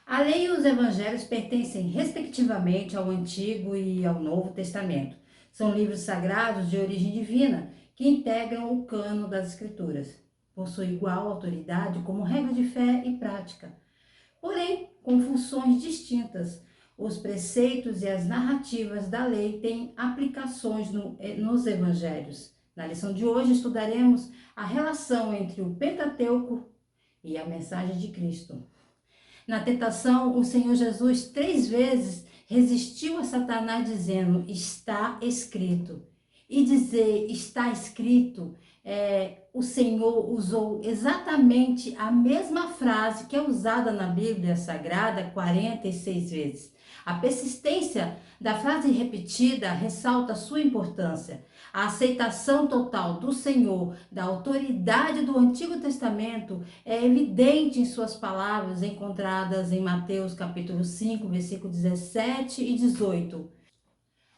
A lei e os evangelhos pertencem respectivamente ao Antigo e ao Novo Testamento. São livros sagrados de origem divina que integram o cânon das Escrituras. Possuem igual autoridade como regra de fé e prática, porém com funções distintas. Os preceitos e as narrativas da lei têm aplicações nos evangelhos. Na lição de hoje estudaremos a relação entre o Pentateuco e a mensagem de Cristo. Na tentação, o Senhor Jesus 3 vezes resistiu a Satanás dizendo, está escrito. E dizer, está escrito, o Senhor usou exatamente a mesma frase que é usada na Bíblia Sagrada 46 vezes. A persistência da frase repetida ressalta sua importância. A aceitação total do Senhor, da autoridade do Antigo Testamento, é evidente em suas palavras encontradas em Mateus capítulo 5, versículo 17 e 18.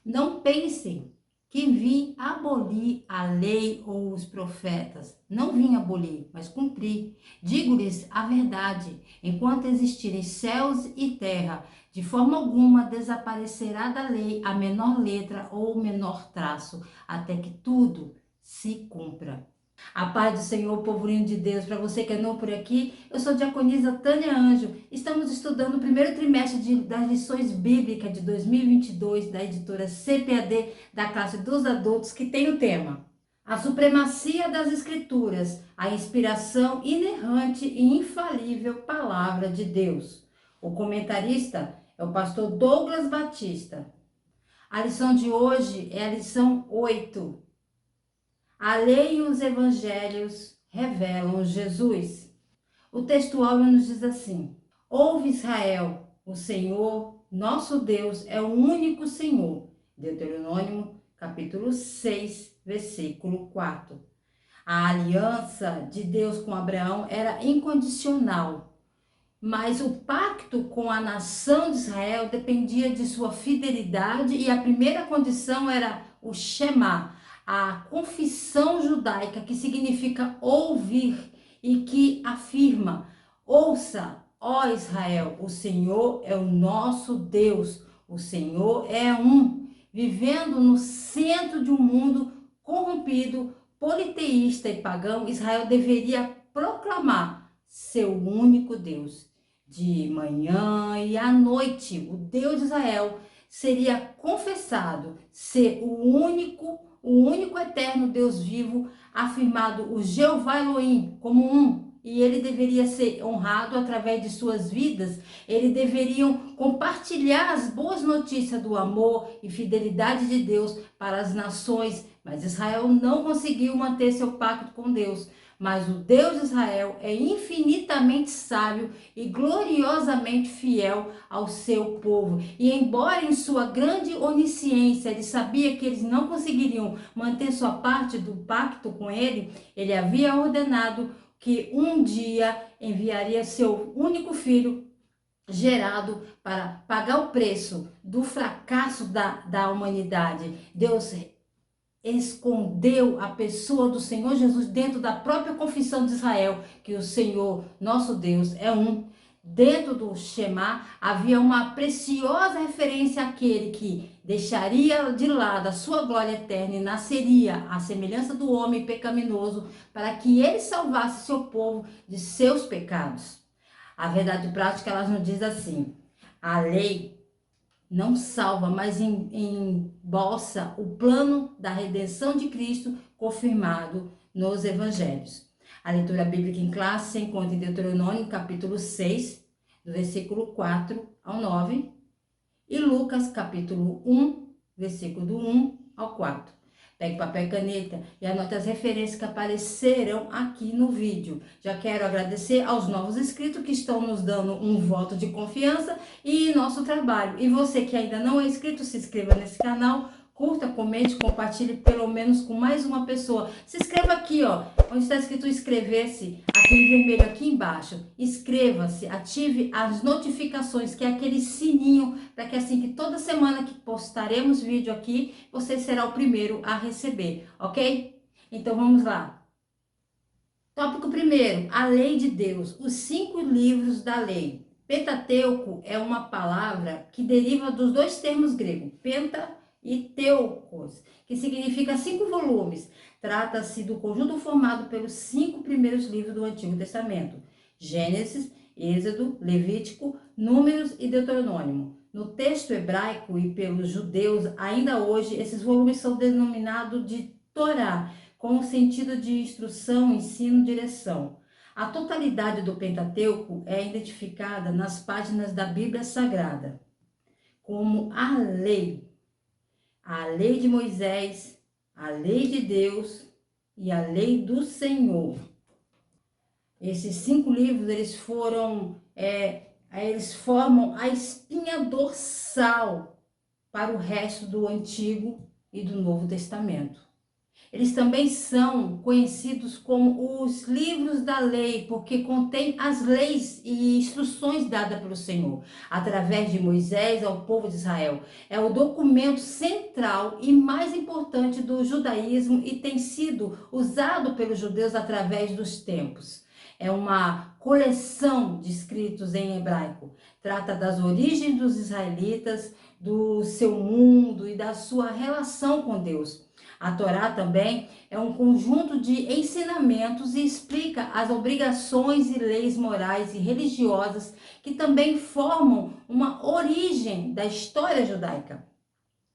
Não pensem que vim abolir a lei ou os profetas. Não vim abolir, mas cumprir. Digo-lhes a verdade: enquanto existirem céus e terra, de forma alguma desaparecerá da lei a menor letra ou o menor traço, até que tudo se cumpra. A paz do Senhor, povo lindo de Deus, para você que é novo por aqui, eu sou a diaconisa Tânia Anjo. Estamos estudando o primeiro trimestre das lições bíblicas de 2022 da editora CPAD da classe dos adultos, que tem o tema A Supremacia das Escrituras, a inspiração inerrante e infalível Palavra de Deus. O comentarista é o pastor Douglas Batista. A lição de hoje é a lição 8. A lei e os evangelhos revelam Jesus. O texto áureo nos diz assim: Ouve Israel, o Senhor, nosso Deus, é o único Senhor. Deuteronômio, capítulo 6, versículo 4. A aliança de Deus com Abraão era incondicional, mas o pacto com a nação de Israel dependia de sua fidelidade e a primeira condição era o Shema, a confissão judaica, que significa ouvir e que afirma: ouça, ó Israel, o Senhor é o nosso Deus, o Senhor é um. Vivendo no centro de um mundo corrompido, politeísta e pagão, Israel deveria proclamar seu único Deus. De manhã e à noite, o Deus de Israel seria confessado ser o único eterno Deus vivo, afirmado o Jeová Elohim como um, e ele deveria ser honrado através de suas vidas. Eles deveriam compartilhar as boas notícias do amor e fidelidade de Deus para as nações, mas Israel não conseguiu manter seu pacto com Deus. Mas o Deus de Israel é infinitamente sábio e gloriosamente fiel ao seu povo. E embora em sua grande onisciência ele sabia que eles não conseguiriam manter sua parte do pacto com ele, ele havia ordenado que um dia enviaria seu único filho gerado para pagar o preço do fracasso da humanidade. Deus escondeu a pessoa do Senhor Jesus dentro da própria confissão de Israel, que o Senhor, nosso Deus, é um. Dentro do Shema havia uma preciosa referência àquele que deixaria de lado a sua glória eterna e nasceria à semelhança do homem pecaminoso para que ele salvasse seu povo de seus pecados. A verdade prática, ela nos diz assim: a lei não salva, mas embolsa o plano da redenção de Cristo confirmado nos evangelhos. A leitura bíblica em classe se encontra em Deuteronômio, capítulo 6, do versículo 4 ao 9, e Lucas, capítulo 1, versículo do 1 ao 4. Pegue papel e caneta e anote as referências que aparecerão aqui no vídeo. Já quero agradecer aos novos inscritos que estão nos dando um voto de confiança e nosso trabalho. E você que ainda não é inscrito, se inscreva nesse canal, curta, comente, compartilhe pelo menos com mais uma pessoa. Se inscreva aqui, ó, onde está escrito inscrever-se, aquele vermelho aqui embaixo. Inscreva-se, ative as notificações, que é aquele sininho, para que assim que toda semana que postaremos vídeo aqui, você será o primeiro a receber, ok? Então vamos lá. Tópico primeiro, a lei de Deus, os 5 livros da lei. Pentateuco é uma palavra que deriva dos dois termos gregos, penta e teukos, que significa 5 volumes. Trata-se do conjunto formado pelos 5 primeiros livros do Antigo Testamento: Gênesis, Êxodo, Levítico, Números e Deuteronômio. No texto hebraico e pelos judeus, ainda hoje, esses volumes são denominados de Torá, com o sentido de instrução, ensino, direção. A totalidade do Pentateuco é identificada nas páginas da Bíblia Sagrada como a lei de Moisés, a lei de Deus e a lei do Senhor. Esses 5 livros, eles formam a espinha dorsal para o resto do Antigo e do Novo Testamento. Eles também são conhecidos como os livros da lei, porque contém as leis e instruções dadas pelo Senhor, através de Moisés ao povo de Israel. É o documento central e mais importante do judaísmo e tem sido usado pelos judeus através dos tempos. É uma coleção de escritos em hebraico. Trata das origens dos israelitas, do seu mundo e da sua relação com Deus. A Torá também é um conjunto de ensinamentos e explica as obrigações e leis morais e religiosas que também formam uma origem da história judaica.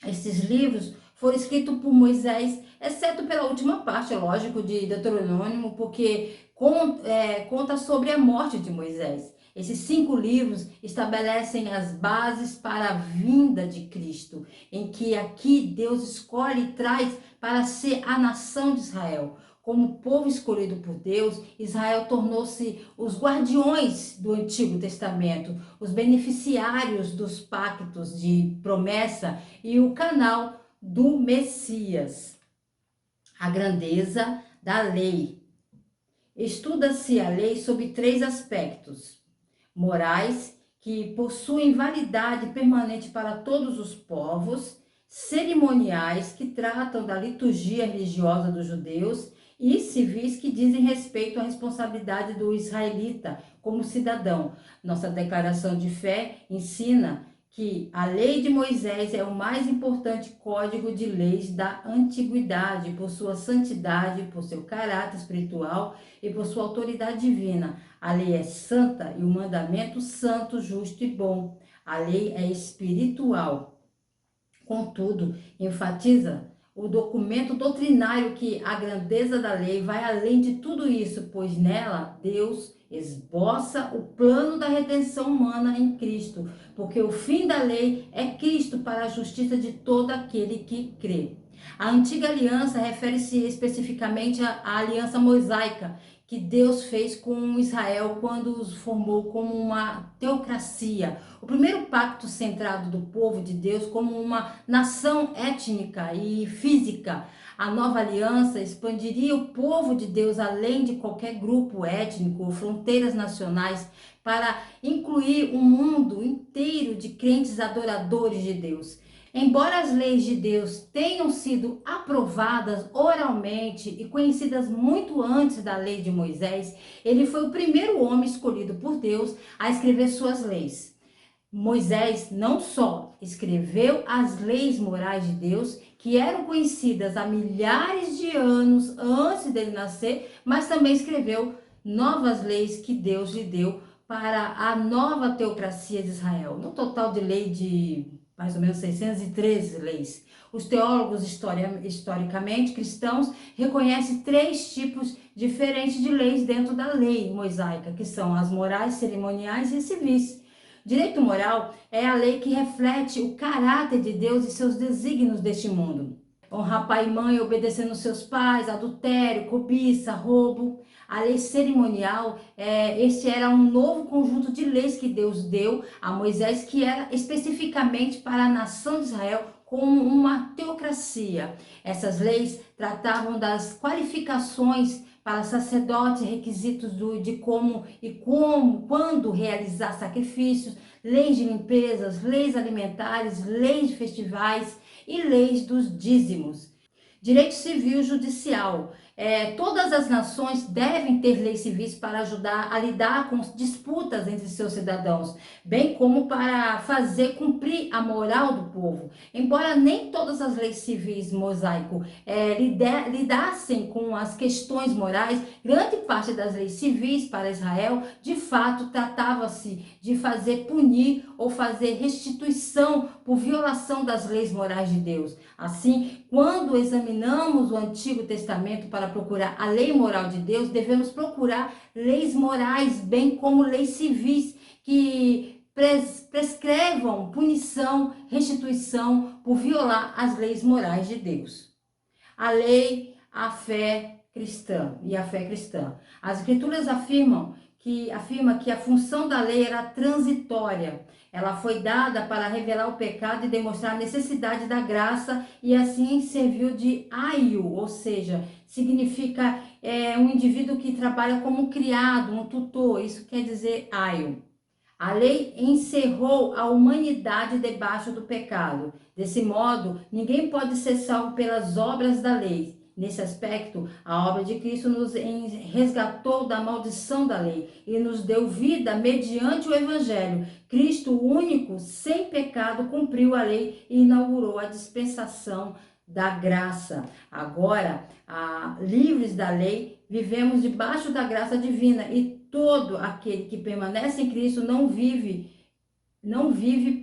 Esses livros foram escritos por Moisés, exceto pela última parte, é lógico, de Deuteronômio, porque conta sobre a morte de Moisés. Esses 5 livros estabelecem as bases para a vinda de Cristo, em que aqui Deus escolhe e traz para ser a nação de Israel. Como povo escolhido por Deus, Israel tornou-se os guardiões do Antigo Testamento, os beneficiários dos pactos de promessa e o canal do Messias. A grandeza da lei. Estuda-se a lei sob 3 aspectos: morais, que possuem validade permanente para todos os povos; cerimoniais, que tratam da liturgia religiosa dos judeus; e civis, que dizem respeito à responsabilidade do israelita como cidadão. Nossa declaração de fé ensina que a lei de Moisés é o mais importante código de leis da antiguidade, por sua santidade, por seu caráter espiritual e por sua autoridade divina. A lei é santa e o mandamento santo, justo e bom. A lei é espiritual. Contudo, enfatiza o documento doutrinário que a grandeza da lei vai além de tudo isso, pois nela Deus esboça o plano da redenção humana em Cristo, porque o fim da lei é Cristo para a justiça de todo aquele que crê. A antiga aliança refere-se especificamente à aliança mosaica, que Deus fez com Israel quando os formou como uma teocracia. O primeiro pacto centrado do povo de Deus como uma nação étnica e física. A nova aliança expandiria o povo de Deus além de qualquer grupo étnico ou fronteiras nacionais, para incluir um mundo inteiro de crentes adoradores de Deus. Embora as leis de Deus tenham sido aprovadas oralmente e conhecidas muito antes da lei de Moisés, ele foi o primeiro homem escolhido por Deus a escrever suas leis. Moisés não só escreveu as leis morais de Deus, que eram conhecidas há milhares de anos antes dele nascer, mas também escreveu novas leis que Deus lhe deu para a nova teocracia de Israel. No total de lei de mais ou menos 613 leis. Os teólogos historicamente cristãos reconhecem 3 tipos diferentes de leis dentro da lei mosaica, que são as morais, cerimoniais e civis. Direito moral é a lei que reflete o caráter de Deus e seus desígnios deste mundo. Honrar pai e mãe, obedecendo seus pais, adultério, cobiça, roubo. A lei cerimonial, este era um novo conjunto de leis que Deus deu a Moisés, que era especificamente para a nação de Israel como uma teocracia. Essas leis tratavam das qualificações para sacerdotes, requisitos de como e quando realizar sacrifícios, leis de limpezas, leis alimentares, leis de festivais e leis dos dízimos. Direito civil judicial Todas as nações devem ter leis civis para ajudar a lidar com disputas entre seus cidadãos, bem como para fazer cumprir a moral do povo. Embora nem todas as leis civis mosaico lidassem com as questões morais, grande parte das leis civis para Israel, de fato, tratava-se de fazer punir ou fazer restituição por violação das leis morais de Deus. Assim, quando examinamos o Antigo Testamento para procurar a lei moral de Deus, devemos procurar leis morais, bem como leis civis, que prescrevam punição, restituição por violar as leis morais de Deus. A lei, a fé cristã e a fé cristã. As Escrituras afirma que a função da lei era transitória. Ela foi dada para revelar o pecado e demonstrar a necessidade da graça, e assim serviu de aio, ou seja, significa um indivíduo que trabalha como criado, um tutor, isso quer dizer aio. A lei encerrou a humanidade debaixo do pecado. Desse modo, ninguém pode ser salvo pelas obras da lei. Nesse aspecto, a obra de Cristo nos resgatou da maldição da lei e nos deu vida mediante o Evangelho. Cristo, único, sem pecado, cumpriu a lei e inaugurou a dispensação da graça. Agora, livres da lei, vivemos debaixo da graça divina, e todo aquele que permanece em Cristo não vive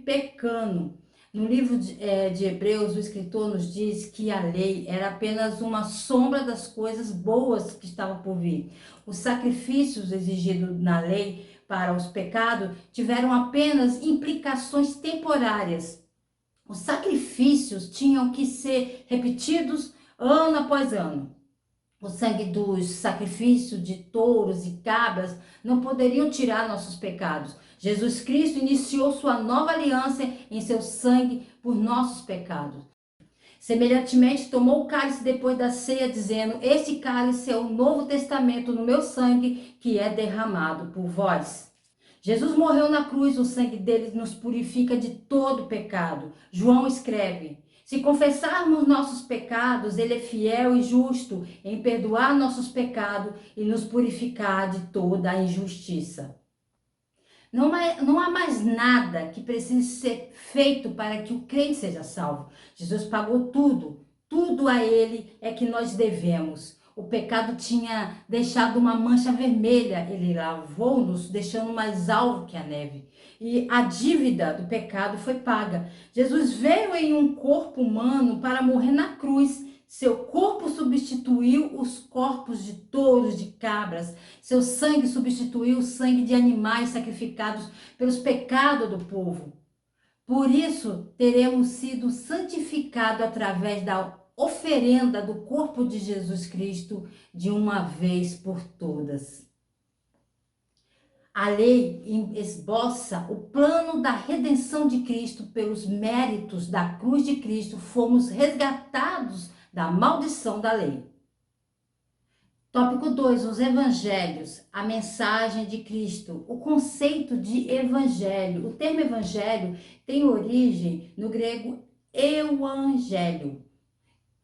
pecando. No livro de Hebreus, o escritor nos diz que a lei era apenas uma sombra das coisas boas que estavam por vir. Os sacrifícios exigidos na lei para os pecados tiveram apenas implicações temporárias. Os sacrifícios tinham que ser repetidos ano após ano. O sangue dos sacrifícios de touros e cabras não poderiam tirar nossos pecados. Jesus Cristo iniciou sua nova aliança em seu sangue por nossos pecados. Semelhantemente, tomou o cálice depois da ceia, dizendo: este cálice é o novo testamento no meu sangue, que é derramado por vós. Jesus morreu na cruz, o sangue dele nos purifica de todo pecado. João escreve: se confessarmos nossos pecados, ele é fiel e justo em perdoar nossos pecados e nos purificar de toda a injustiça. Não há mais nada que precise ser feito para que o crente seja salvo. Jesus pagou tudo, tudo a ele é que nós devemos. O pecado tinha deixado uma mancha vermelha, ele lavou-nos, deixando mais alvo que a neve. E a dívida do pecado foi paga. Jesus veio em um corpo humano para morrer na cruz. Seu corpo substituiu os corpos de touros, de cabras. Seu sangue substituiu o sangue de animais sacrificados pelos pecados do povo. Por isso, teremos sido santificados através da oferenda do corpo de Jesus Cristo de uma vez por todas. A lei esboça o plano da redenção de Cristo. Pelos méritos da cruz de Cristo, fomos resgatados da maldição da lei. Tópico 2, os evangelhos, a mensagem de Cristo. O conceito de evangelho. O termo evangelho tem origem no grego euangélio,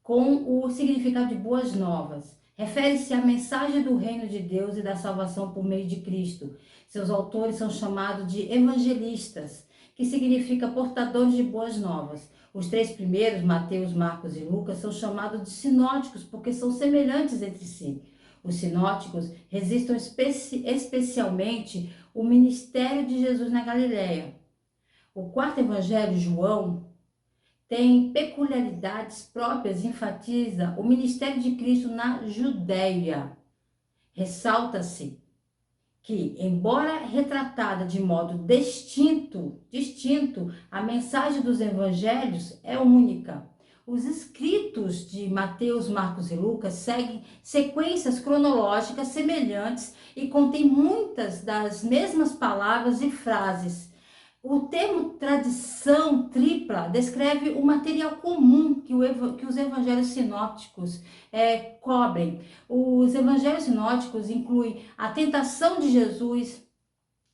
com o significado de boas novas. Refere-se à mensagem do reino de Deus e da salvação por meio de Cristo. Seus autores são chamados de evangelistas, que significa portadores de boas novas. Os três primeiros, Mateus, Marcos e Lucas, são chamados de sinóticos porque são semelhantes entre si. Os sinóticos registram especialmente o ministério de Jesus na Galileia. O quarto evangelho, João, tem peculiaridades próprias e enfatiza o ministério de Cristo na Judéia. Ressalta-se que, embora retratada de modo distinto, a mensagem dos evangelhos é única. Os escritos de Mateus, Marcos e Lucas seguem sequências cronológicas semelhantes e contêm muitas das mesmas palavras e frases. O termo tradição tripla descreve o material comum que os evangelhos sinópticos cobrem. Os evangelhos sinópticos incluem a tentação de Jesus,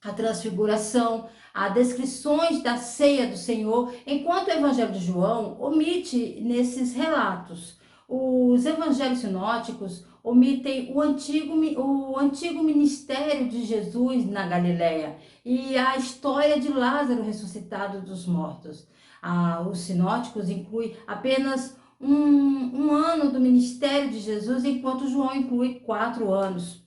a transfiguração, as descrições da ceia do Senhor, enquanto o evangelho de João omite nesses relatos Os evangelhos sinóticos omitem o antigo ministério de Jesus na Galileia e a história de Lázaro ressuscitado dos mortos. Os sinóticos incluem apenas um ano do ministério de Jesus, enquanto João inclui 4 anos.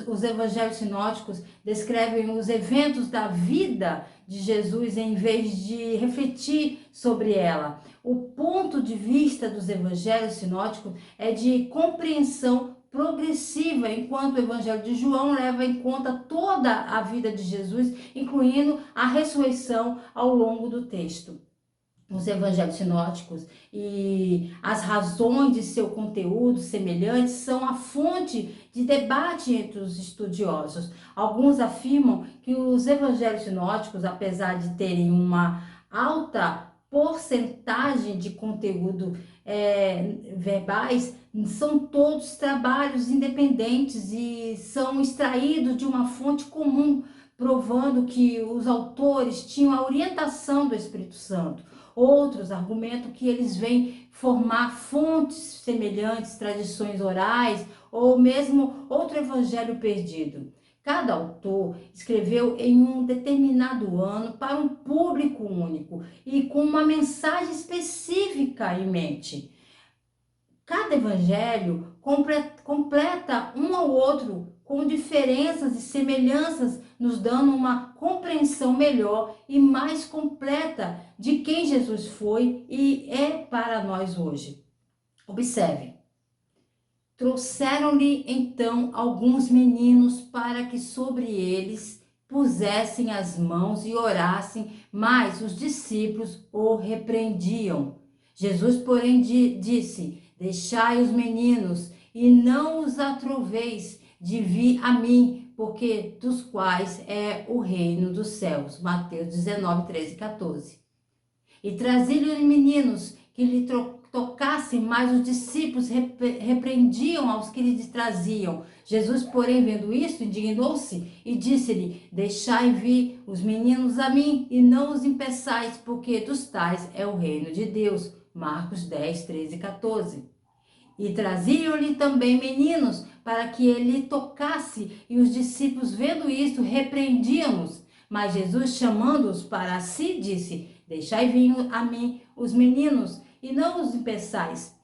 Os evangelhos sinóticos descrevem os eventos da vida de Jesus em vez de refletir sobre ela. O ponto de vista dos evangelhos sinóticos é de compreensão progressiva, enquanto o evangelho de João leva em conta toda a vida de Jesus, incluindo a ressurreição ao longo do texto. Os evangelhos sinóticos e as razões de seu conteúdo semelhantes são a fonte de debate entre os estudiosos. Alguns afirmam que os evangelhos sinóticos, apesar de terem uma alta porcentagem de conteúdo verbais, são todos trabalhos independentes e são extraídos de uma fonte comum, provando que os autores tinham a orientação do Espírito Santo. Outros argumentam que eles vêm formar fontes semelhantes, tradições orais ou mesmo outro evangelho perdido. Cada autor escreveu em um determinado ano para um público único e com uma mensagem específica em mente. Cada evangelho completa um ao outro com diferenças e semelhanças, nos dando uma compreensão melhor e mais completa de quem Jesus foi e é para nós hoje. Observe. Trouxeram-lhe então alguns meninos para que sobre eles pusessem as mãos e orassem, mas os discípulos o repreendiam. Jesus, porém, disse: deixai os meninos e não os atroveis de vir a mim, porque dos quais é o reino dos céus. Mateus 19, 13 e 14. E traziam-lhe meninos que lhe tocassem, mas os discípulos repreendiam aos que lhe traziam. Jesus, porém, vendo isso, indignou-se e disse-lhe: deixai vir os meninos a mim e não os impeçais, porque dos tais é o reino de Deus. Marcos 10, 13 e 14. E traziam-lhe também meninos para que ele tocasse, e os discípulos, vendo isto, repreendiam-nos. Mas Jesus, chamando-os para si, disse: deixai vir a mim os meninos, e não os impeçais,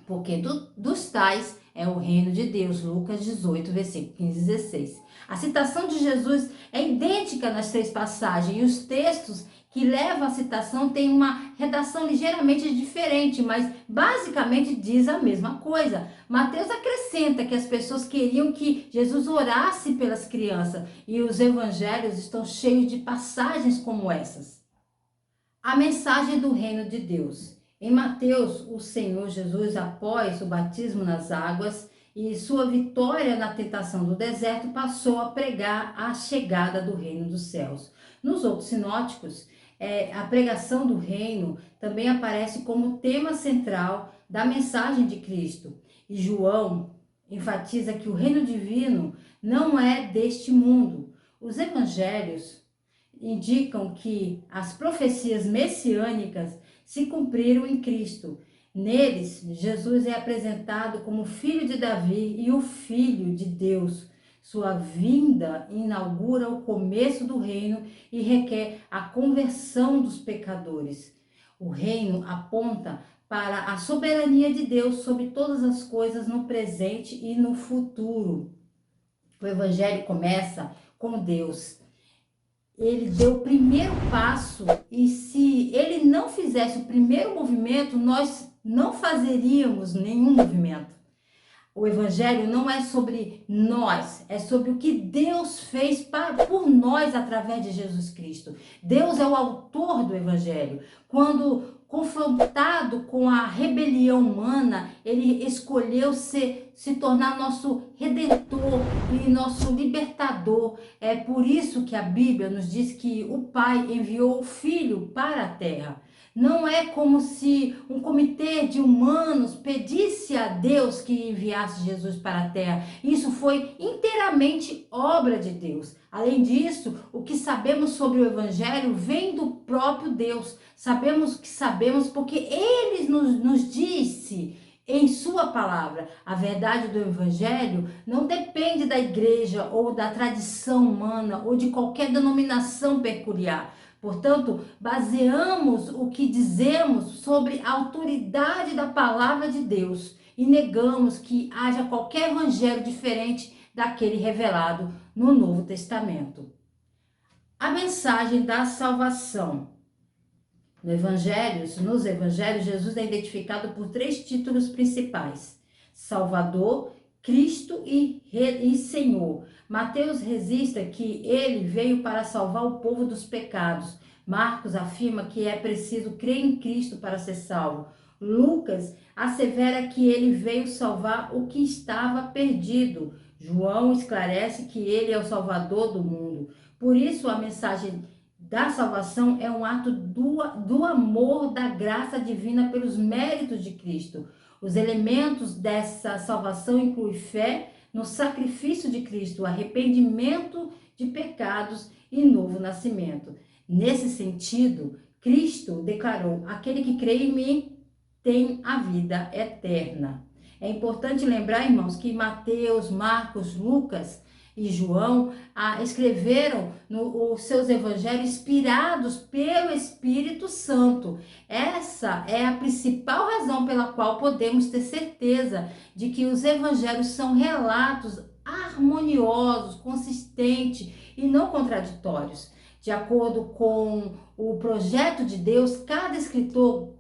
porque dos tais é o reino de Deus. Lucas 18, versículo 15 e 16. A citação de Jesus é idêntica nas 3 passagens, e os textos que levam a citação têm uma redação ligeiramente diferente, mas basicamente diz a mesma coisa. Mateus acrescenta que as pessoas queriam que Jesus orasse pelas crianças, e os evangelhos estão cheios de passagens como essas. A mensagem do reino de Deus. Em Mateus, o Senhor Jesus, após o batismo nas águas e sua vitória na tentação do deserto, passou a pregar a chegada do reino dos céus. Nos outros sinóticos, a pregação do reino também aparece como tema central da mensagem de Cristo. E João enfatiza que o reino divino não é deste mundo. Os evangelhos indicam que as profecias messiânicas se cumpriram em Cristo. Neles, Jesus é apresentado como filho de Davi e o filho de Deus. Sua vinda inaugura o começo do reino e requer a conversão dos pecadores. O reino aponta para a soberania de Deus sobre todas as coisas no presente e no futuro. O evangelho começa com Deus. Ele deu o primeiro passo, e se ele não fizesse o primeiro movimento, nós não fazeríamos nenhum movimento. O evangelho não é sobre nós, é sobre o que Deus fez por nós através de Jesus Cristo. Deus é o autor do evangelho. Quando confrontado com a rebelião humana, ele escolheu se tornar nosso redentor e nosso libertador. É por isso que a Bíblia nos diz que o Pai enviou o Filho para a terra. Não é como se um comitê de humanos pedisse a Deus que enviasse Jesus para a terra. Isso foi inteiramente obra de Deus. Além disso, o que sabemos sobre o Evangelho vem do próprio Deus. Sabemos o que sabemos porque Ele nos disse em sua palavra. A verdade do evangelho não depende da igreja ou da tradição humana ou de qualquer denominação peculiar. Portanto, baseamos o que dizemos sobre a autoridade da palavra de Deus e negamos que haja qualquer evangelho diferente daquele revelado no Novo Testamento. A mensagem da salvação. Nos evangelhos, Jesus é identificado por 3 títulos principais: Salvador, Cristo e Senhor. Mateus registra que ele veio para salvar o povo dos pecados. Marcos afirma que é preciso crer em Cristo para ser salvo. Lucas assevera que ele veio salvar o que estava perdido. João esclarece que ele é o Salvador do mundo. Por isso, a mensagem da salvação é um ato do amor, da graça divina pelos méritos de Cristo. Os elementos dessa salvação incluem fé no sacrifício de Cristo, arrependimento de pecados e novo nascimento. Nesse sentido, Cristo declarou: aquele que crê em mim tem a vida eterna. É importante lembrar, irmãos, que Mateus, Marcos, Lucas e João escreveram os seus evangelhos inspirados pelo Espírito Santo. Essa é a principal razão pela qual podemos ter certeza de que os evangelhos são relatos harmoniosos, consistentes e não contraditórios. De acordo com o projeto de Deus, cada escritor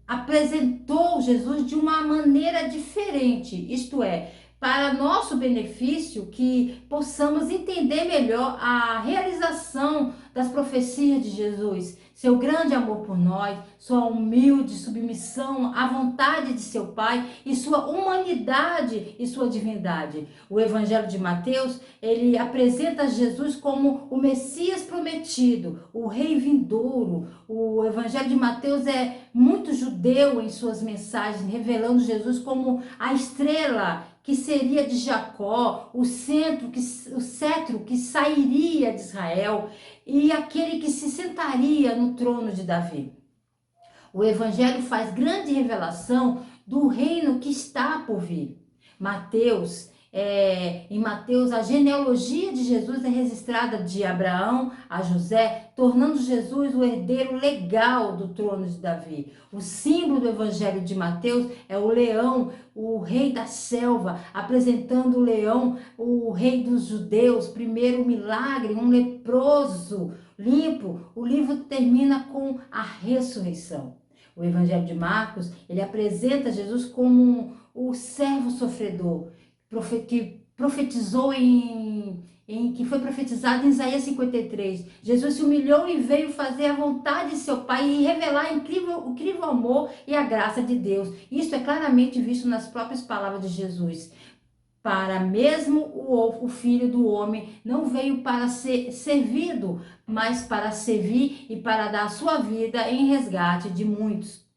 apresentou Jesus de uma maneira diferente, isto é, para nosso benefício, que possamos entender melhor a realização das profecias de Jesus, seu grande amor por nós, sua humilde submissão à vontade de seu Pai e sua humanidade e sua divindade. O Evangelho de Mateus, ele apresenta Jesus como o Messias prometido, o Rei vindouro. O Evangelho de Mateus é muito judeu em suas mensagens, revelando Jesus como a estrela que seria de Jacó, o cetro que sairia de Israel e aquele que se sentaria no trono de Davi. O Evangelho faz grande revelação do reino que está por vir. Em Mateus, a genealogia de Jesus é registrada de Abraão a José, tornando Jesus o herdeiro legal do trono de Davi. O símbolo do Evangelho de Mateus é o leão, o rei da selva, apresentando o leão, o rei dos judeus. Primeiro milagre, um leproso limpo. O livro termina com a ressurreição. O Evangelho de Marcos, ele apresenta Jesus como o servo sofredor, que profetizou que foi profetizado em Isaías 53. Jesus se humilhou e veio fazer a vontade de seu Pai e revelar o incrível amor e a graça de Deus. Isso é claramente visto nas próprias palavras de Jesus. Para mesmo o Filho do Homem não veio para ser servido, mas para servir e para dar a sua vida em resgate de muitos.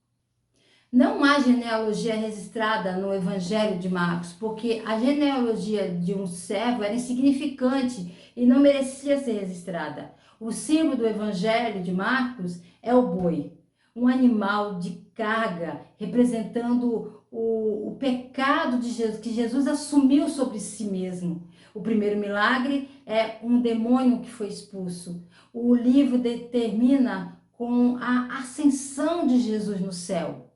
Não há genealogia registrada no Evangelho de Marcos, porque a genealogia de um servo era insignificante e não merecia ser registrada. O símbolo do Evangelho de Marcos é o boi, um animal de carga, representando o pecado de Jesus, que Jesus assumiu sobre si mesmo. O primeiro milagre é um demônio que foi expulso. O livro termina com a ascensão de Jesus no céu.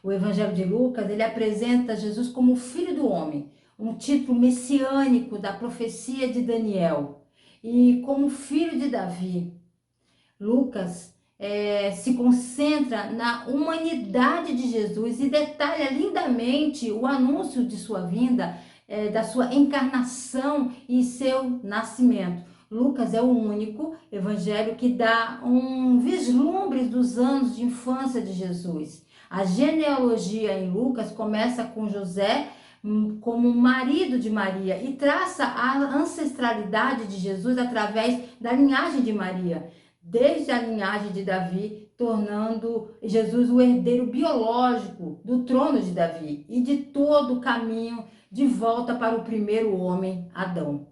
O Evangelho de Lucas, ele apresenta Jesus como Filho do Homem, um título messiânico da profecia de Daniel, e como filho de Davi. Lucas se concentra na humanidade de Jesus e detalha lindamente o anúncio de sua vinda, da sua encarnação e seu nascimento. Lucas é o único evangelho que dá um vislumbre dos anos de infância de Jesus. A genealogia em Lucas começa com José como marido de Maria e traça a ancestralidade de Jesus através da linhagem de Maria, desde a linhagem de Davi, tornando Jesus o herdeiro biológico do trono de Davi e de todo o caminho de volta para o primeiro homem, Adão.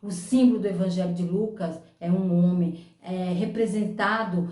O símbolo do Evangelho de Lucas é um homem representando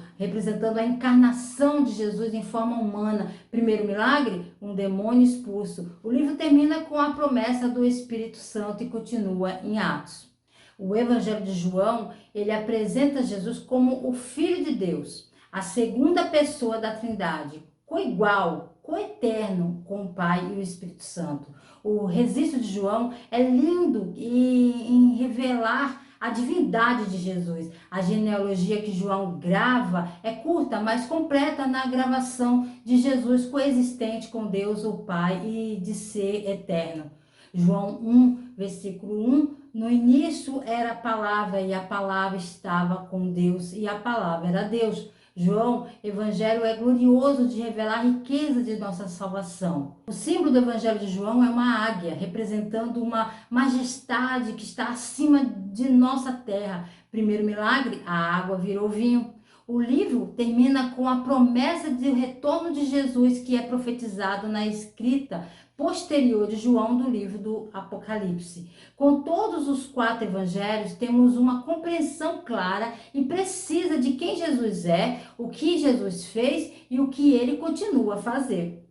a encarnação de Jesus em forma humana. Primeiro milagre, um demônio expulso. O livro termina com a promessa do Espírito Santo e continua em Atos. O Evangelho de João, ele apresenta Jesus como o Filho de Deus, a segunda pessoa da Trindade, coigual, coeterno com o Pai e o Espírito Santo. O registro de João é lindo em revelar a divindade de Jesus. A genealogia que João grava é curta, mas completa na gravação de Jesus coexistente com Deus, o Pai, e de ser eterno. João 1, versículo 1, no início era a palavra, e a palavra estava com Deus, e a palavra era Deus. João, evangelho é glorioso de revelar a riqueza de nossa salvação. O símbolo do evangelho de João é uma águia, representando uma majestade que está acima de nossa terra. Primeiro milagre, a água virou vinho. O livro termina com a promessa de retorno de Jesus, que é profetizado na escrita posterior de João do livro do Apocalipse. Com todos os 4 evangelhos, temos uma compreensão clara e precisa de quem Jesus é, o que Jesus fez e o que ele continua a fazer.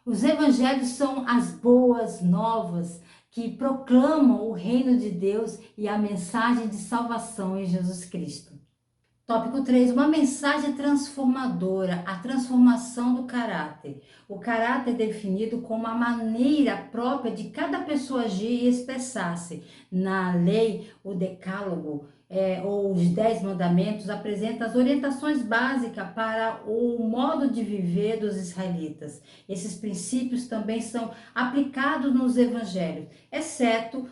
Os evangelhos são as boas novas que proclamam o reino de Deus e a mensagem de salvação em Jesus Cristo. Tópico 3, uma mensagem transformadora, a transformação do caráter. O caráter é definido como a maneira própria de cada pessoa agir e expressar-se. Na lei, o decálogo, ou os 10 mandamentos, apresenta as orientações básicas para o modo de viver dos israelitas. Esses princípios também são aplicados nos evangelhos, exceto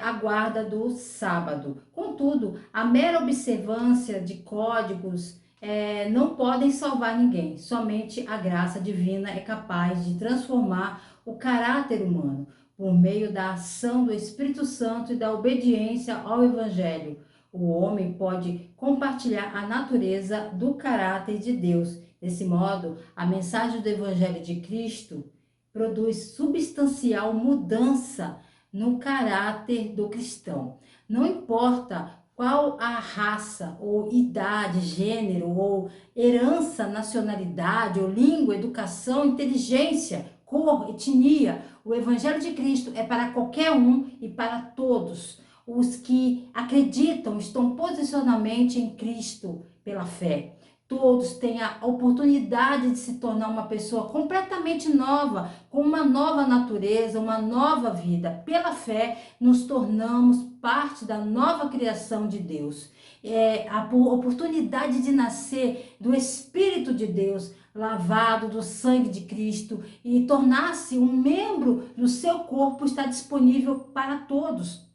a guarda do sábado. Contudo, a mera observância de códigos não podem salvar ninguém. Somente a graça divina é capaz de transformar o caráter humano por meio da ação do Espírito Santo e da obediência ao Evangelho. O homem pode compartilhar a natureza do caráter de Deus. Desse modo, a mensagem do Evangelho de Cristo produz substancial mudança no caráter do cristão. Não importa qual a raça, ou idade, gênero, ou herança, nacionalidade, ou língua, educação, inteligência, cor, etnia, o Evangelho de Cristo é para qualquer um e para todos. Os que acreditam estão posicionalmente em Cristo pela fé. Todos têm a oportunidade de se tornar uma pessoa completamente nova, com uma nova natureza, uma nova vida. Pela fé, nos tornamos parte da nova criação de Deus. A oportunidade de nascer do Espírito de Deus, lavado do sangue de Cristo e tornar-se um membro do seu corpo está disponível para todos.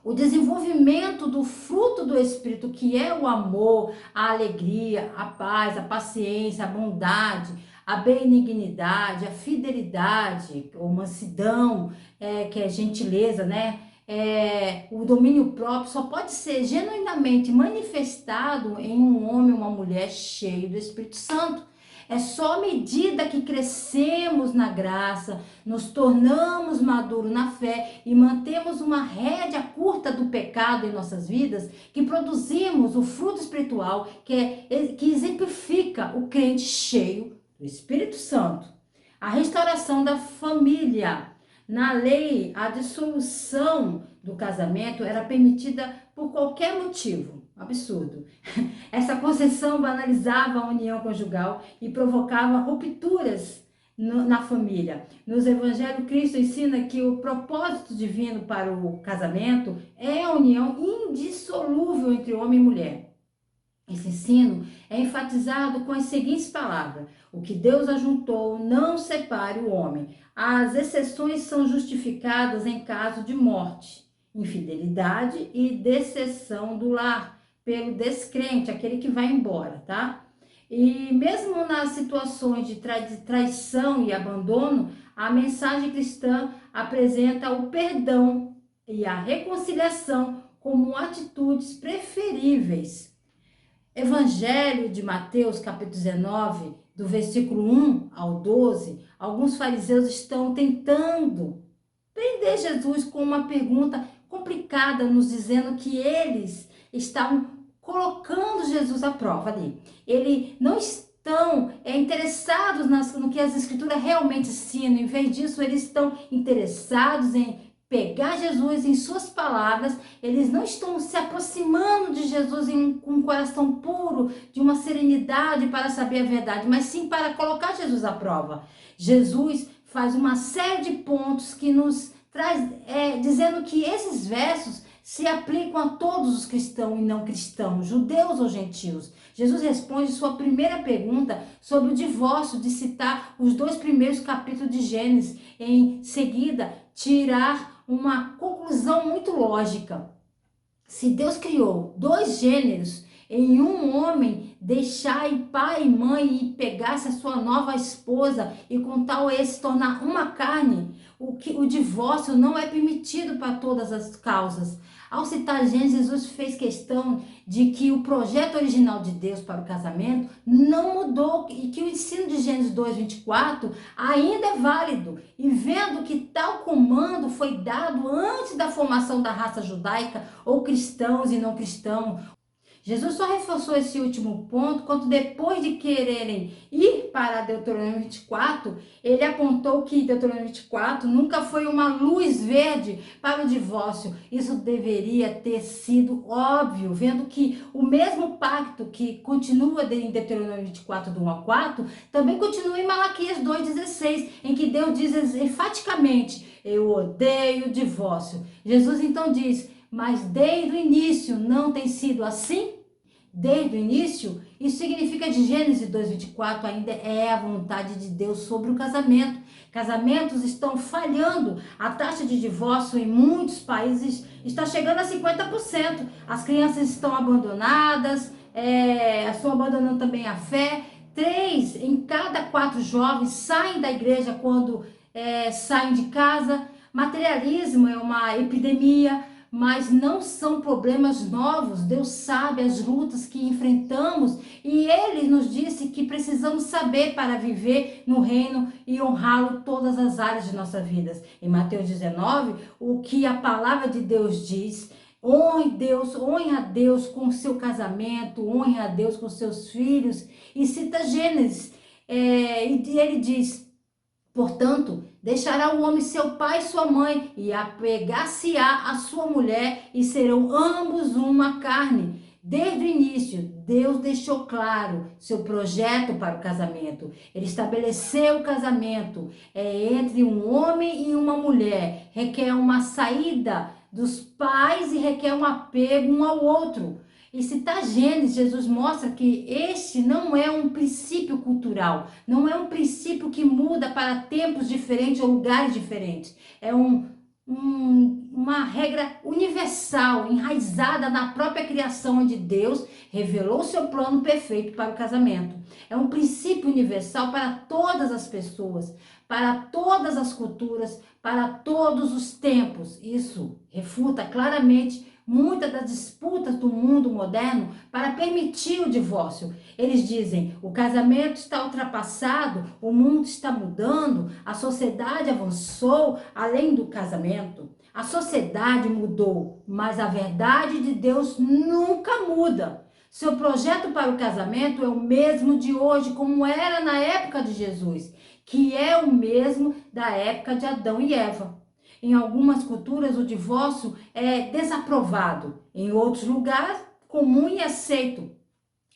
O desenvolvimento do fruto do Espírito, que é o amor, a alegria, a paz, a paciência, a bondade, a benignidade, a fidelidade, a mansidão, que é gentileza, né? O domínio próprio só pode ser genuinamente manifestado em um homem ou uma mulher cheio do Espírito Santo. É só à medida que crescemos na graça, nos tornamos maduros na fé e mantemos uma rédea curta do pecado em nossas vidas, que produzimos o fruto espiritual que exemplifica o crente cheio do Espírito Santo. A restauração da família. Na lei, a dissolução do casamento era permitida por qualquer motivo. Absurdo. Essa concessão banalizava a união conjugal e provocava rupturas na família. Nos evangelhos, Cristo ensina que o propósito divino para o casamento é a união indissolúvel entre homem e mulher. Esse ensino é enfatizado com as seguintes palavras: o que Deus ajuntou, não separe o homem. As exceções são justificadas em caso de morte, infidelidade e deserção do lar pelo descrente, aquele que vai embora, tá? E mesmo nas situações de traição e abandono, a mensagem cristã apresenta o perdão e a reconciliação como atitudes preferíveis. Evangelho de Mateus, capítulo 19, do versículo 1 ao 12, alguns fariseus estão tentando prender Jesus com uma pergunta completamente complicada, nos dizendo que eles estavam colocando Jesus à prova ali. Eles não estão interessados no que as escrituras realmente ensinam. Em vez disso, eles estão interessados em pegar Jesus em suas palavras. Eles não estão se aproximando de Jesus com um coração puro, de uma serenidade para saber a verdade, mas sim para colocar Jesus à prova. Jesus faz uma série de pontos que nos traz, dizendo que esses versos se aplicam a todos os cristãos e não cristãos, judeus ou gentios. Jesus responde sua primeira pergunta sobre o divórcio, de citar os 2 primeiros capítulos de Gênesis. Em seguida, tirar uma conclusão muito lógica. Se Deus criou 2 gêneros em um homem, deixar pai e mãe e pegasse a sua nova esposa e com tal esse tornar uma carne, o divórcio não é permitido para todas as causas. Ao citar Gênesis, Jesus fez questão de que o projeto original de Deus para o casamento não mudou e que o ensino de Gênesis 2:24 ainda é válido. E vendo que tal comando foi dado antes da formação da raça judaica, ou cristãos e não cristãos, Jesus só reforçou esse último ponto quando, depois de quererem ir para Deuteronômio 24, ele apontou que Deuteronômio 24 nunca foi uma luz verde para o divórcio. Isso deveria ter sido óbvio, vendo que o mesmo pacto que continua em Deuteronômio 24, do 1 a 4, também continua em Malaquias 2,16, em que Deus diz enfaticamente: eu odeio o divórcio. Jesus então diz: mas desde o início não tem sido assim? Desde o início, isso significa de Gênesis 2:24 ainda é a vontade de Deus sobre o casamento. Casamentos estão falhando. A taxa de divórcio em muitos países está chegando a 50%. As crianças estão abandonadas, estão abandonando também a fé. 3 em cada 4 jovens saem da igreja quando saem de casa. Materialismo é uma epidemia, mas não são problemas novos. Deus sabe as lutas que enfrentamos e Ele nos disse que precisamos saber para viver no reino e honrá-lo todas as áreas de nossas vidas. Em Mateus 19, o que a palavra de Deus diz: honre a Deus com o seu casamento, honre a Deus com seus filhos. E cita Gênesis, e ele diz: portanto, deixará o homem seu pai e sua mãe, e apegar-se-á a sua mulher, e serão ambos uma carne. Desde o início, Deus deixou claro seu projeto para o casamento. Ele estabeleceu o casamento entre um homem e uma mulher. Requer uma saída dos pais e requer um apego um ao outro. E citar Gênesis, Jesus mostra que este não é um princípio cultural, não é um princípio que muda para tempos diferentes ou lugares diferentes. É uma regra universal, enraizada na própria criação, onde Deus revelou seu plano perfeito para o casamento. É um princípio universal para todas as pessoas, para todas as culturas, para todos os tempos. Isso refuta claramente muitas das disputas do mundo moderno para permitir o divórcio. Eles dizem: o casamento está ultrapassado, o mundo está mudando, a sociedade avançou além do casamento. A sociedade mudou, mas a verdade de Deus nunca muda. Seu projeto para o casamento é o mesmo de hoje, como era na época de Jesus, que é o mesmo da época de Adão e Eva. Em algumas culturas, o divórcio é desaprovado. Em outros lugares, comum e aceito.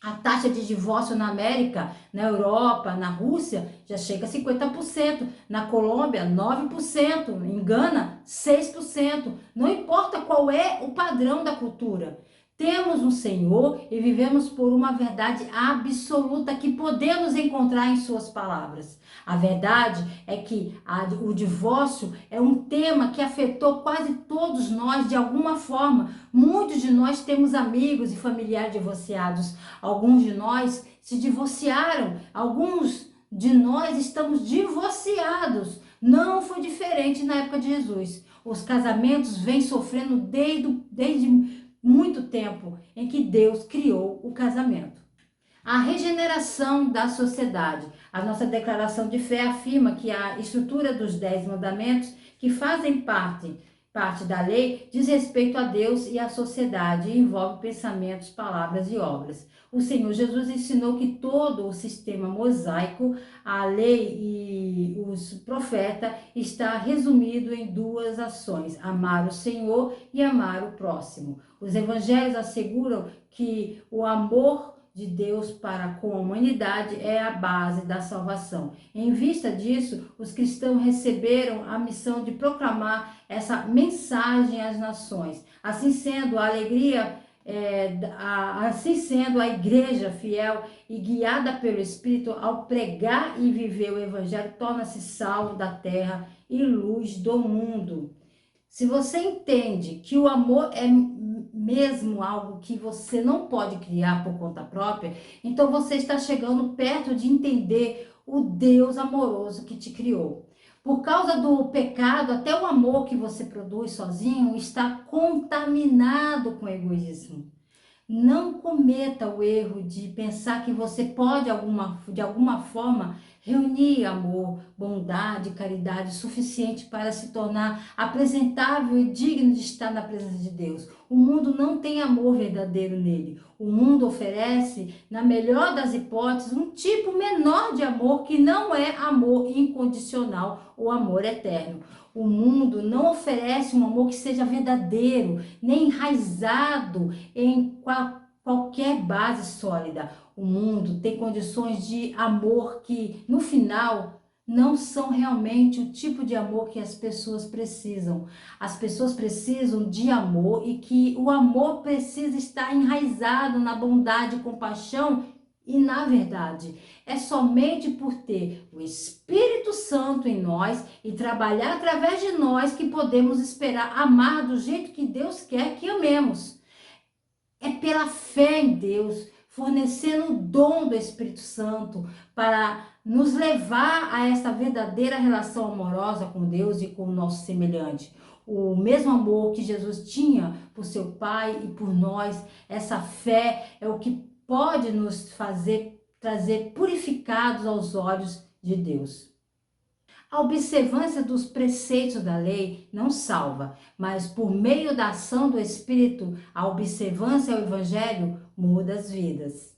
A taxa de divórcio na América, na Europa, na Rússia, já chega a 50%. Na Colômbia, 9%. Em Gana, 6%. Não importa qual é o padrão da cultura. Temos um Senhor e vivemos por uma verdade absoluta que podemos encontrar em suas palavras. A verdade é que o divórcio é um tema que afetou quase todos nós de alguma forma. Muitos de nós temos amigos e familiares divorciados. Alguns de nós se divorciaram. Alguns de nós estamos divorciados. Não foi diferente na época de Jesus. Os casamentos vêm sofrendo desde muito tempo em que Deus criou o casamento. A regeneração da sociedade. A nossa declaração de fé afirma que a estrutura dos 10 mandamentos, que fazem parte parte da lei diz respeito a Deus e à sociedade e envolve pensamentos, palavras e obras. O Senhor Jesus ensinou que todo o sistema mosaico, a lei e os profetas, está resumido em duas ações: amar o Senhor e amar o próximo. Os evangelhos asseguram que o amor de Deus para com a humanidade é a base da salvação. Em vista disso, os cristãos receberam a missão de proclamar essa mensagem às nações. Assim sendo, a igreja fiel e guiada pelo Espírito, ao pregar e viver o Evangelho, torna-se sal da terra e luz do mundo. Se você entende que o amor é mesmo algo que você não pode criar por conta própria, então você está chegando perto de entender o Deus amoroso que te criou. Por causa do pecado, até o amor que você produz sozinho está contaminado com egoísmo. Não cometa o erro de pensar que você pode, de alguma forma, reunir amor, bondade, caridade suficiente para se tornar apresentável e digno de estar na presença de Deus. O mundo não tem amor verdadeiro nele. O mundo oferece, na melhor das hipóteses, um tipo menor de amor que não é amor incondicional ou amor eterno. O mundo não oferece um amor que seja verdadeiro, nem enraizado em qualquer base sólida. O mundo tem condições de amor que, no final, não são realmente o tipo de amor que as pessoas precisam. As pessoas precisam de amor e que o amor precisa estar enraizado na bondade, compaixão e na verdade. É somente por ter o Espírito Santo em nós e trabalhar através de nós que podemos esperar amar do jeito que Deus quer que amemos. É pela fé em Deus, fornecendo o dom do Espírito Santo para nos levar a essa verdadeira relação amorosa com Deus e com o nosso semelhante. O mesmo amor que Jesus tinha por seu Pai e por nós, essa fé é o que pode nos fazer trazer purificados aos olhos de Deus. A observância dos preceitos da lei não salva, mas por meio da ação do Espírito, a observância ao Evangelho muda as vidas.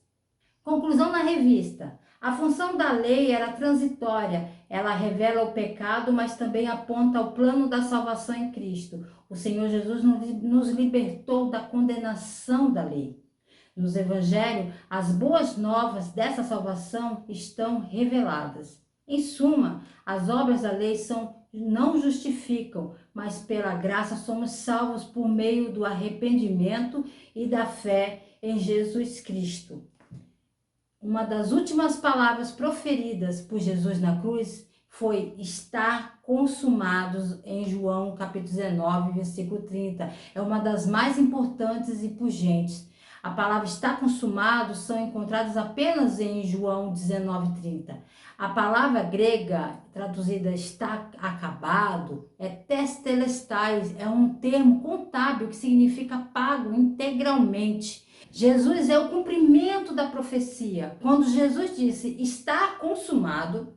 Conclusão na revista. A função da lei era transitória, ela revela o pecado, mas também aponta ao plano da salvação em Cristo. O Senhor Jesus nos libertou da condenação da lei. Nos Evangelhos, as boas novas dessa salvação estão reveladas. Em suma, as obras da lei não justificam, mas pela graça somos salvos por meio do arrependimento e da fé em Jesus Cristo. Uma das últimas palavras proferidas por Jesus na cruz foi estar consumados em João capítulo 19, versículo 30. É uma das mais importantes e pungentes. A palavra está consumado são encontradas apenas em João 19:30. A palavra grega traduzida está acabado é testelestais, é um termo contábil que significa pago integralmente. Jesus é o cumprimento da profecia. Quando Jesus disse está consumado,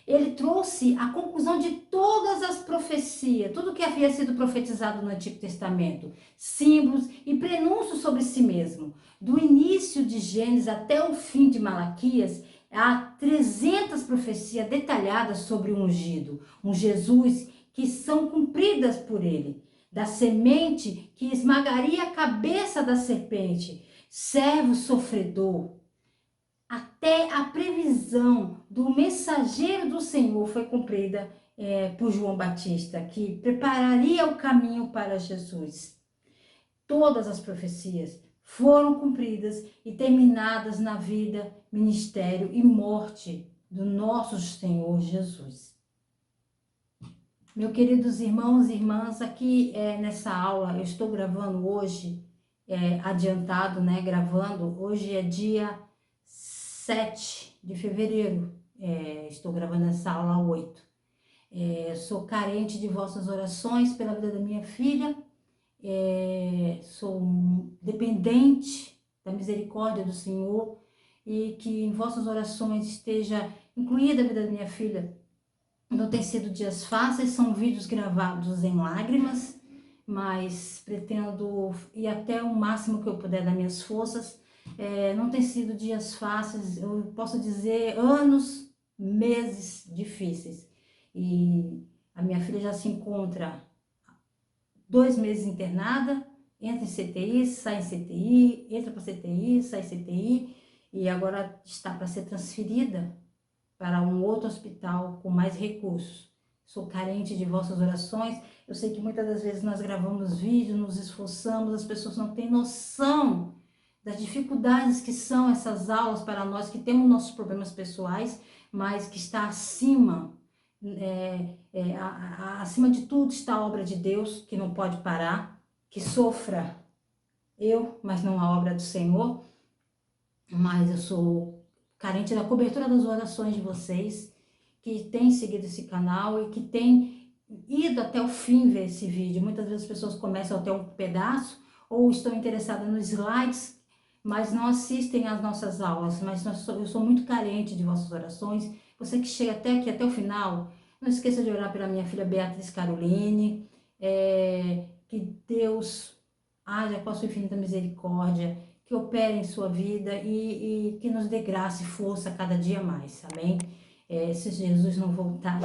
ele trouxe a conclusão de todas as profecias, tudo que havia sido profetizado no Antigo Testamento, símbolos e prenúncios sobre si mesmo. Do início de Gênesis até o fim de Malaquias, há 300 profecias detalhadas sobre o ungido, um Jesus que são cumpridas por ele. Da semente que esmagaria a cabeça da serpente, servo sofredor, até a previsão do mensageiro do Senhor foi cumprida por João Batista, que prepararia o caminho para Jesus. Todas as profecias foram cumpridas e terminadas na vida, ministério e morte do nosso Senhor Jesus. Meus queridos irmãos e irmãs, aqui nessa aula eu estou gravando hoje, adiantado, né, gravando, hoje é dia 7 de fevereiro, estou gravando essa aula 8. Sou carente de vossas orações pela vida da minha filha, sou dependente da misericórdia do Senhor e que em vossas orações esteja incluída a vida da minha filha. Não tem sido dias fáceis, são vídeos gravados em lágrimas, mas pretendo ir até o máximo que eu puder das minhas forças. Não tem sido dias fáceis, eu posso dizer anos, meses difíceis. E a minha filha já se encontra 2 meses internada, entra em CTI, sai em CTI, entra para CTI, sai em CTI, e agora está para ser transferida para um outro hospital com mais recursos. Sou carente de vossas orações. Eu sei que muitas das vezes nós gravamos vídeos, nos esforçamos, as pessoas não têm noção das dificuldades que são essas aulas para nós que temos nossos problemas pessoais, mas que está acima, acima de tudo está a obra de Deus, que não pode parar, que sofra eu, mas não a obra do Senhor. Mas eu sou carente da cobertura das orações de vocês, que têm seguido esse canal e que têm ido até o fim ver esse vídeo. Muitas vezes as pessoas começam até um pedaço ou estão interessadas nos slides, mas não assistem às nossas aulas. Mas eu sou muito carente de vossas orações. Você que chega até aqui, até o final, não esqueça de orar pela minha filha Beatriz Caroline, que Deus haja com a sua infinita misericórdia, que opere em sua vida e que nos dê graça e força cada dia mais, amém? Se Jesus não voltar,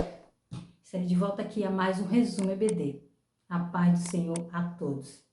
estarei de volta aqui a mais um Resumo EBD. A paz do Senhor a todos.